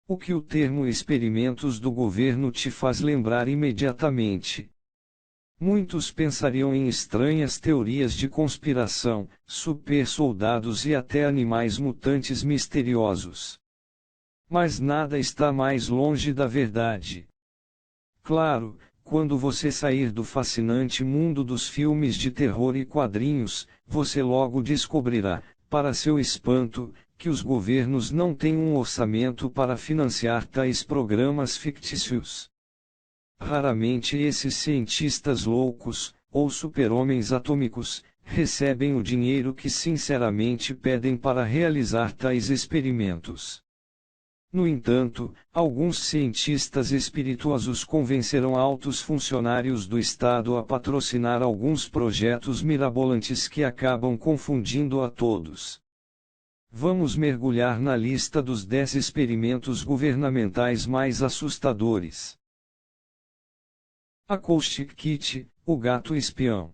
O que o termo experimentos do governo te faz lembrar imediatamente? Muitos pensariam em estranhas teorias de conspiração, super-soldados e até animais mutantes misteriosos. Mas nada está mais longe da verdade. Claro, quando você sair do fascinante mundo dos filmes de terror e quadrinhos, você logo descobrirá, para seu espanto, que os governos não têm um orçamento para financiar tais programas fictícios. Raramente esses cientistas loucos, ou super-homens atômicos, recebem o dinheiro que sinceramente pedem para realizar tais experimentos. No entanto, alguns cientistas espirituosos convencerão altos funcionários do Estado a patrocinar alguns projetos mirabolantes que acabam confundindo a todos. Vamos mergulhar na lista dos 10 experimentos governamentais mais assustadores. Acoustic Kit, o gato espião.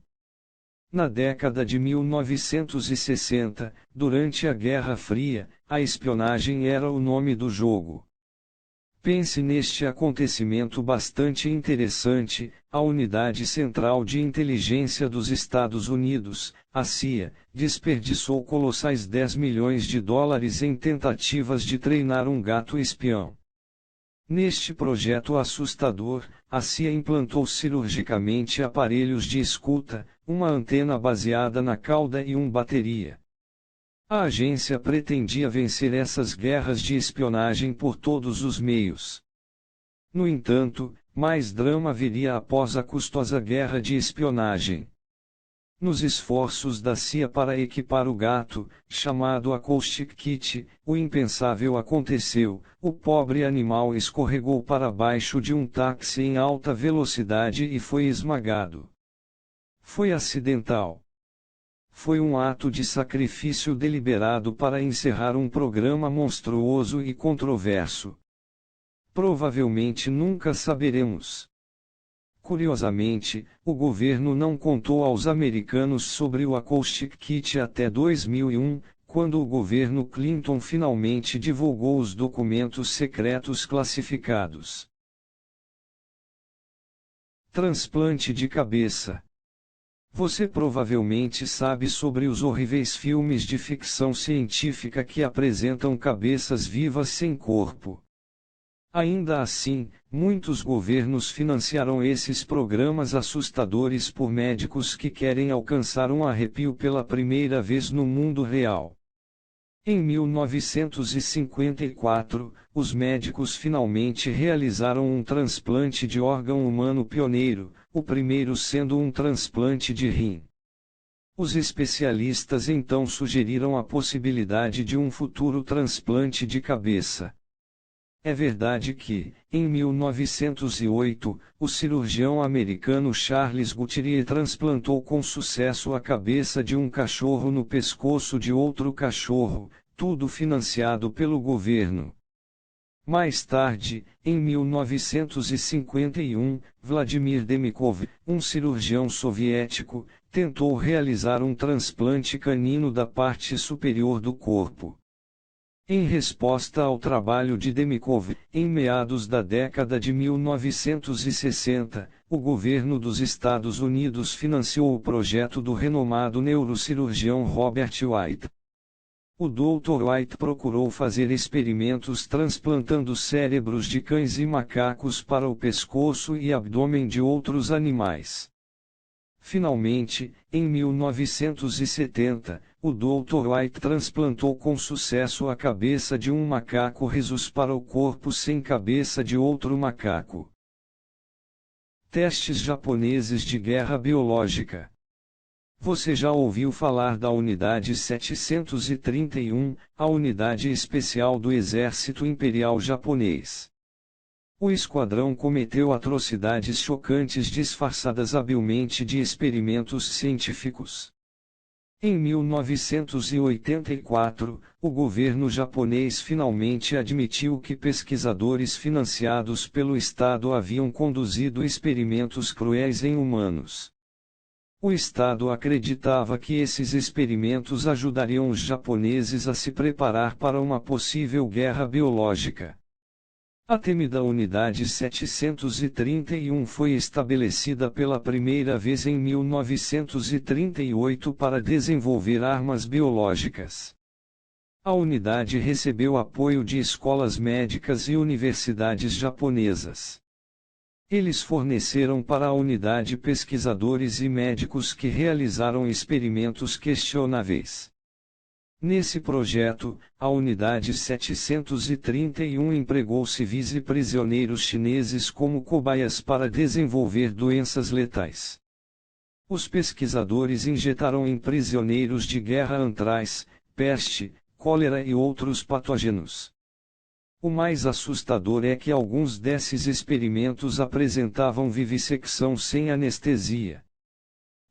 Na década de 1960, durante a Guerra Fria, a espionagem era o nome do jogo. Pense neste acontecimento bastante interessante: a Unidade Central de Inteligência dos Estados Unidos, a CIA, desperdiçou colossais 10 milhões de dólares em tentativas de treinar um gato espião. Neste projeto assustador, a CIA implantou cirurgicamente aparelhos de escuta, uma antena baseada na cauda e bateria. A agência pretendia vencer essas guerras de espionagem por todos os meios. No entanto, mais drama viria após a custosa guerra de espionagem. Nos esforços da CIA para equipar o gato, chamado Acoustic Kit, o impensável aconteceu: o pobre animal escorregou para baixo de um táxi em alta velocidade e foi esmagado. Foi acidental. Foi um ato de sacrifício deliberado para encerrar um programa monstruoso e controverso. Provavelmente nunca saberemos. Curiosamente, o governo não contou aos americanos sobre o Acoustic Kit até 2001, quando o governo Clinton finalmente divulgou os documentos secretos classificados. Transplante de cabeça. Você provavelmente sabe sobre os horríveis filmes de ficção científica que apresentam cabeças vivas sem corpo. Ainda assim, muitos governos financiaram esses programas assustadores por médicos que querem alcançar um arrepio pela primeira vez no mundo real. Em 1954, os médicos finalmente realizaram um transplante de órgão humano pioneiro, o primeiro sendo um transplante de rim. Os especialistas então sugeriram a possibilidade de um futuro transplante de cabeça. É verdade que, em 1908, o cirurgião americano Charles Guthrie transplantou com sucesso a cabeça de um cachorro no pescoço de outro cachorro, tudo financiado pelo governo. Mais tarde, em 1951, Vladimir Demikov, um cirurgião soviético, tentou realizar um transplante canino da parte superior do corpo. Em resposta ao trabalho de Demikov, em meados da década de 1960, o governo dos Estados Unidos financiou o projeto do renomado neurocirurgião Robert White. O Dr. White procurou fazer experimentos transplantando cérebros de cães e macacos para o pescoço e abdômen de outros animais. Finalmente, em 1970, o Dr. White transplantou com sucesso a cabeça de um macaco rhesus para o corpo sem cabeça de outro macaco. Testes japoneses de guerra biológica. Você já ouviu falar da Unidade 731, a unidade especial do Exército Imperial Japonês? O esquadrão cometeu atrocidades chocantes disfarçadas habilmente de experimentos científicos. Em 1984, o governo japonês finalmente admitiu que pesquisadores financiados pelo Estado haviam conduzido experimentos cruéis em humanos. O Estado acreditava que esses experimentos ajudariam os japoneses a se preparar para uma possível guerra biológica. A temida Unidade 731 foi estabelecida pela primeira vez em 1938 para desenvolver armas biológicas. A unidade recebeu apoio de escolas médicas e universidades japonesas. Eles forneceram para a unidade pesquisadores e médicos que realizaram experimentos questionáveis. Nesse projeto, a Unidade 731 empregou civis e prisioneiros chineses como cobaias para desenvolver doenças letais. Os pesquisadores injetaram em prisioneiros de guerra antraz, peste, cólera e outros patógenos. O mais assustador é que alguns desses experimentos apresentavam vivissecção sem anestesia.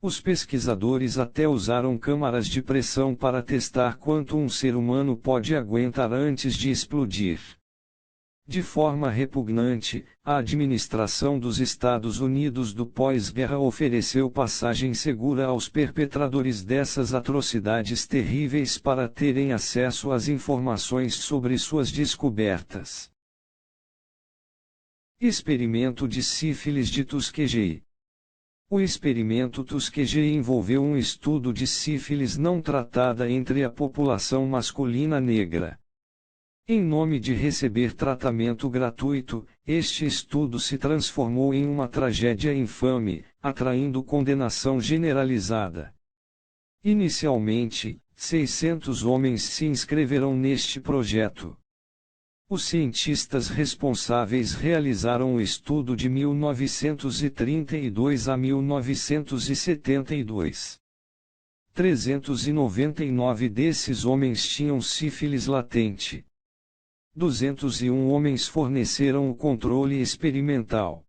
Os pesquisadores até usaram câmaras de pressão para testar quanto um ser humano pode aguentar antes de explodir. De forma repugnante, a administração dos Estados Unidos do pós-guerra ofereceu passagem segura aos perpetradores dessas atrocidades terríveis para terem acesso às informações sobre suas descobertas. Experimento de sífilis de Tuskegee. O experimento Tuskegee envolveu um estudo de sífilis não tratada entre a população masculina negra. Em nome de receber tratamento gratuito, este estudo se transformou em uma tragédia infame, atraindo condenação generalizada. Inicialmente, 600 homens se inscreveram neste projeto. Os cientistas responsáveis realizaram o estudo de 1932 a 1972. 399 desses homens tinham sífilis latente. 201 homens forneceram o controle experimental.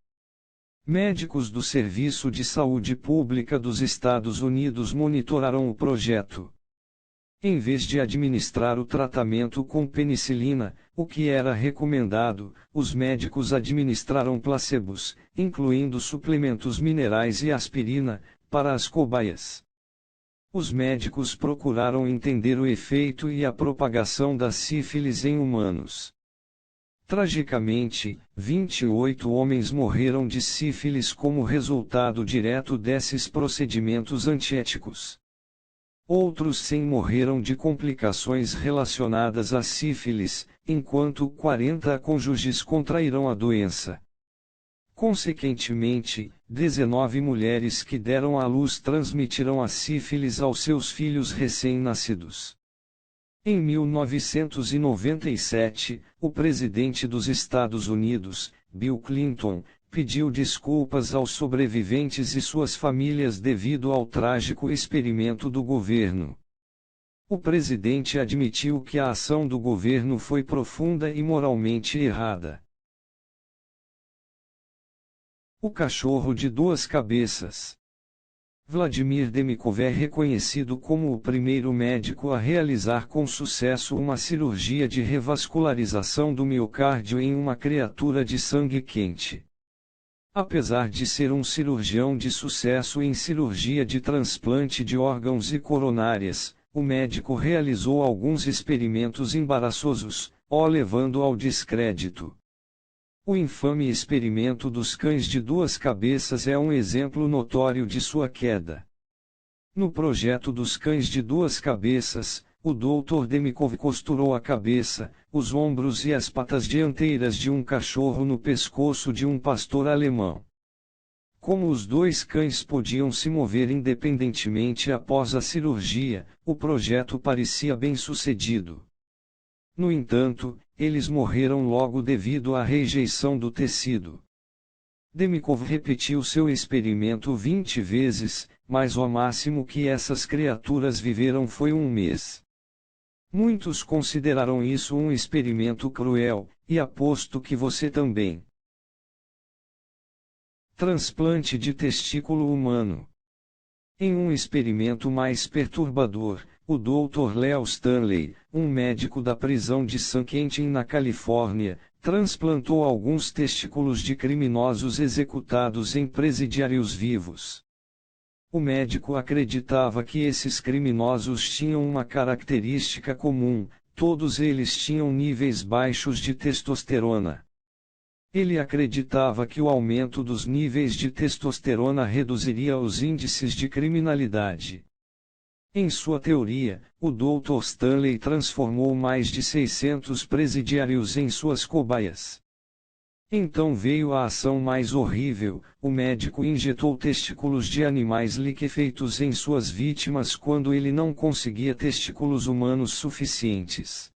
Médicos do Serviço de Saúde Pública dos Estados Unidos monitoraram o projeto. Em vez de administrar o tratamento com penicilina, o que era recomendado, os médicos administraram placebos, incluindo suplementos minerais e aspirina, para as cobaias. Os médicos procuraram entender o efeito e a propagação da sífilis em humanos. Tragicamente, 28 homens morreram de sífilis como resultado direto desses procedimentos antiéticos. Outros 100 morreram de complicações relacionadas à sífilis, enquanto 40 cônjuges contraíram a doença. Consequentemente, 19 mulheres que deram à luz transmitiram a sífilis aos seus filhos recém-nascidos. Em 1997, o presidente dos Estados Unidos, Bill Clinton, pediu desculpas aos sobreviventes e suas famílias devido ao trágico experimento do governo. O presidente admitiu que a ação do governo foi profunda e moralmente errada. O cachorro de duas cabeças. Vladimir Demikov é reconhecido como o primeiro médico a realizar com sucesso uma cirurgia de revascularização do miocárdio em uma criatura de sangue quente. Apesar de ser um cirurgião de sucesso em cirurgia de transplante de órgãos e coronárias, o médico realizou alguns experimentos embaraçosos, o levando ao descrédito. O infame experimento dos cães de duas cabeças é um exemplo notório de sua queda. No projeto dos cães de duas cabeças, o Dr. Demikov costurou a cabeça, os ombros e as patas dianteiras de um cachorro no pescoço de um pastor alemão. Como os dois cães podiam se mover independentemente após a cirurgia, o projeto parecia bem-sucedido. No entanto, eles morreram logo devido à rejeição do tecido. Demikov repetiu seu experimento 20 vezes, mas o máximo que essas criaturas viveram foi um mês. Muitos consideraram isso um experimento cruel, e aposto que você também. Transplante de testículo humano. Em um experimento mais perturbador, o Dr. Leo Stanley, um médico da prisão de San Quentin na Califórnia, transplantou alguns testículos de criminosos executados em presidiários vivos. O médico acreditava que esses criminosos tinham uma característica comum: todos eles tinham níveis baixos de testosterona. Ele acreditava que o aumento dos níveis de testosterona reduziria os índices de criminalidade. Em sua teoria, o Dr. Stanley transformou mais de 600 presidiários em suas cobaias. Então veio a ação mais horrível: o médico injetou testículos de animais liquefeitos em suas vítimas quando ele não conseguia testículos humanos suficientes.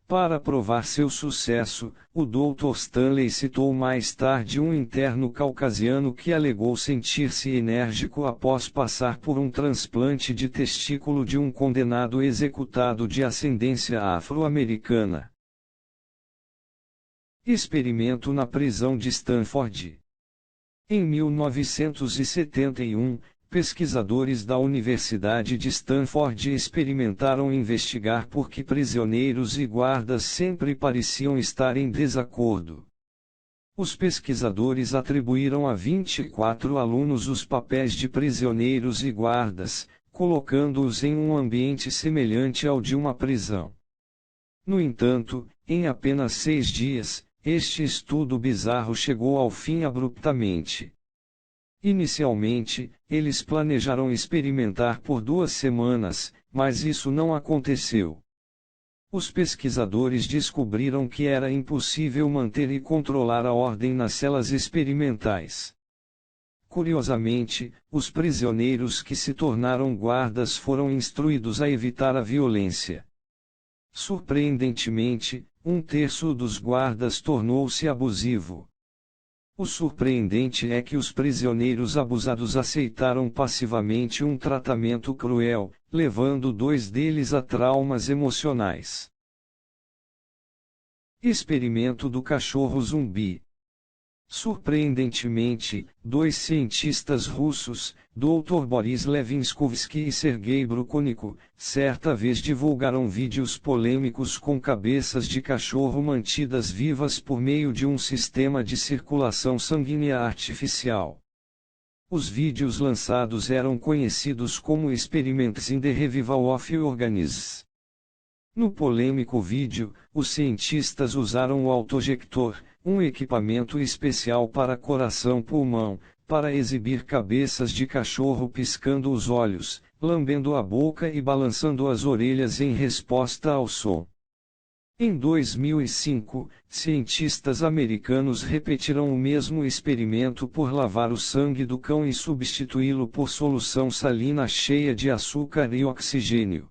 Para provar seu sucesso, o Dr. Stanley citou mais tarde um interno caucasiano que alegou sentir-se enérgico após passar por um transplante de testículo de um condenado executado de ascendência afro-americana. Experimento na prisão de Stanford. Em 1971, pesquisadores da Universidade de Stanford experimentaram investigar por que prisioneiros e guardas sempre pareciam estar em desacordo. Os pesquisadores atribuíram a 24 alunos os papéis de prisioneiros e guardas, colocando-os em um ambiente semelhante ao de uma prisão. No entanto, em apenas 6 dias, este estudo bizarro chegou ao fim abruptamente. Inicialmente, eles planejaram experimentar por 2 semanas, mas isso não aconteceu. Os pesquisadores descobriram que era impossível manter e controlar a ordem nas celas experimentais. Curiosamente, os prisioneiros que se tornaram guardas foram instruídos a evitar a violência. Surpreendentemente, 1/3 dos guardas tornou-se abusivo. O surpreendente é que os prisioneiros abusados aceitaram passivamente um tratamento cruel, levando 2 deles a traumas emocionais. Experimento do cachorro zumbi. Surpreendentemente, 2 cientistas russos, Dr. Boris Levinskovsky e Sergei Brukhoniko, certa vez divulgaram vídeos polêmicos com cabeças de cachorro mantidas vivas por meio de um sistema de circulação sanguínea artificial. Os vídeos lançados eram conhecidos como Experiments in the Revival of Organisms. No polêmico vídeo, os cientistas usaram o autojector, um equipamento especial para coração-pulmão, para exibir cabeças de cachorro piscando os olhos, lambendo a boca e balançando as orelhas em resposta ao som. Em 2005, cientistas americanos repetiram o mesmo experimento por lavar o sangue do cão e substituí-lo por solução salina cheia de açúcar e oxigênio.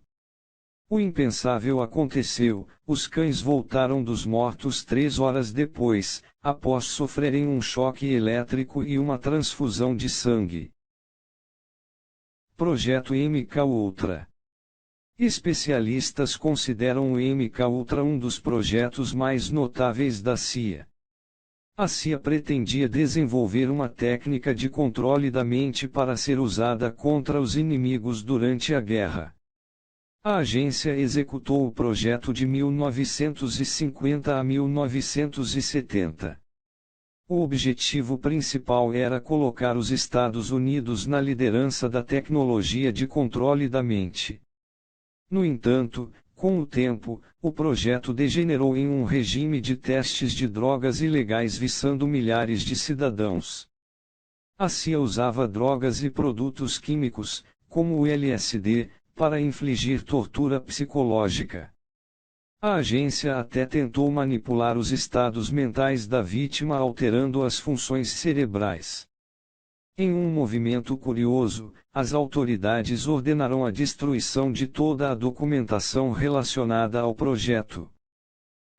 O impensável aconteceu: os cães voltaram dos mortos 3 horas depois, após sofrerem um choque elétrico e uma transfusão de sangue. Projeto MKUltra. Especialistas consideram o MKUltra um dos projetos mais notáveis da CIA. A CIA pretendia desenvolver uma técnica de controle da mente para ser usada contra os inimigos durante a guerra. A agência executou o projeto de 1950 a 1970. O objetivo principal era colocar os Estados Unidos na liderança da tecnologia de controle da mente. No entanto, com o tempo, o projeto degenerou em um regime de testes de drogas ilegais visando milhares de cidadãos. A CIA usava drogas e produtos químicos, como o LSD, para infligir tortura psicológica. A agência até tentou manipular os estados mentais da vítima alterando as funções cerebrais. Em um movimento curioso, as autoridades ordenaram a destruição de toda a documentação relacionada ao projeto.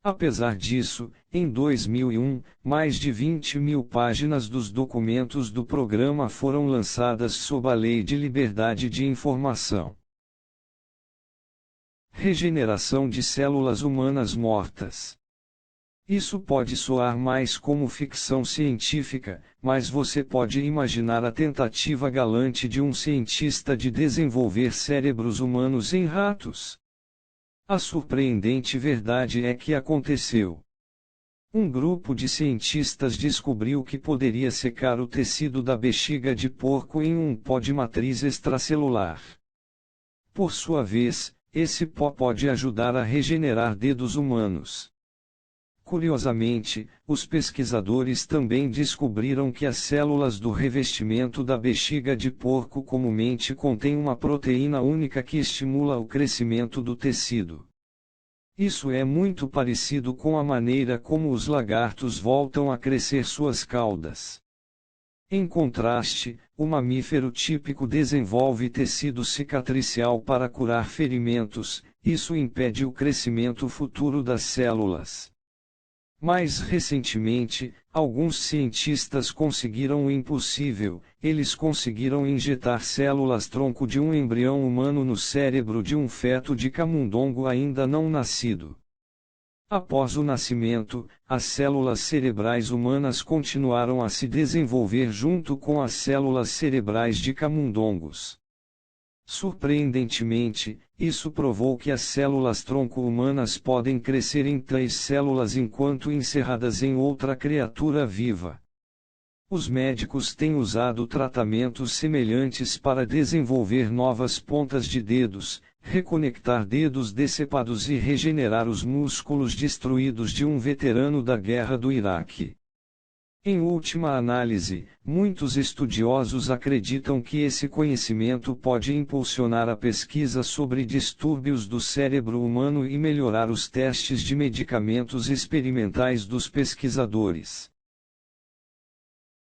Apesar disso, em 2001, mais de 20.000 páginas dos documentos do programa foram lançadas sob a Lei de Liberdade de Informação. Regeneração de células humanas mortas. Isso pode soar mais como ficção científica, mas você pode imaginar a tentativa galante de um cientista de desenvolver cérebros humanos em ratos. A surpreendente verdade é que aconteceu. Um grupo de cientistas descobriu que poderia secar o tecido da bexiga de porco em um pó de matriz extracelular. Por sua vez, esse pó pode ajudar a regenerar dedos humanos. Curiosamente, os pesquisadores também descobriram que as células do revestimento da bexiga de porco comumente contêm uma proteína única que estimula o crescimento do tecido. Isso é muito parecido com a maneira como os lagartos voltam a crescer suas caudas. Em contraste, o mamífero típico desenvolve tecido cicatricial para curar ferimentos, isso impede o crescimento futuro das células. Mais recentemente, alguns cientistas conseguiram o impossível: eles conseguiram injetar células-tronco de um embrião humano no cérebro de um feto de camundongo ainda não nascido. Após o nascimento, as células cerebrais humanas continuaram a se desenvolver junto com as células cerebrais de camundongos. Surpreendentemente, isso provou que as células-tronco humanas podem crescer em 3 células enquanto encerradas em outra criatura viva. Os médicos têm usado tratamentos semelhantes para desenvolver novas pontas de dedos, reconectar dedos decepados e regenerar os músculos destruídos de um veterano da Guerra do Iraque. Em última análise, muitos estudiosos acreditam que esse conhecimento pode impulsionar a pesquisa sobre distúrbios do cérebro humano e melhorar os testes de medicamentos experimentais dos pesquisadores.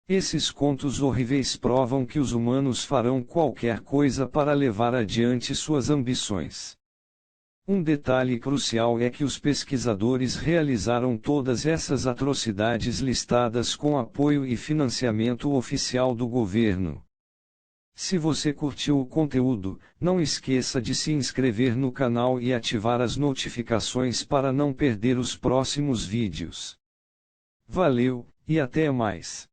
Esses contos horríveis provam que os humanos farão qualquer coisa para levar adiante suas ambições. Um detalhe crucial é que os pesquisadores realizaram todas essas atrocidades listadas com apoio e financiamento oficial do governo. Se você curtiu o conteúdo, não esqueça de se inscrever no canal e ativar as notificações para não perder os próximos vídeos. Valeu, e até mais!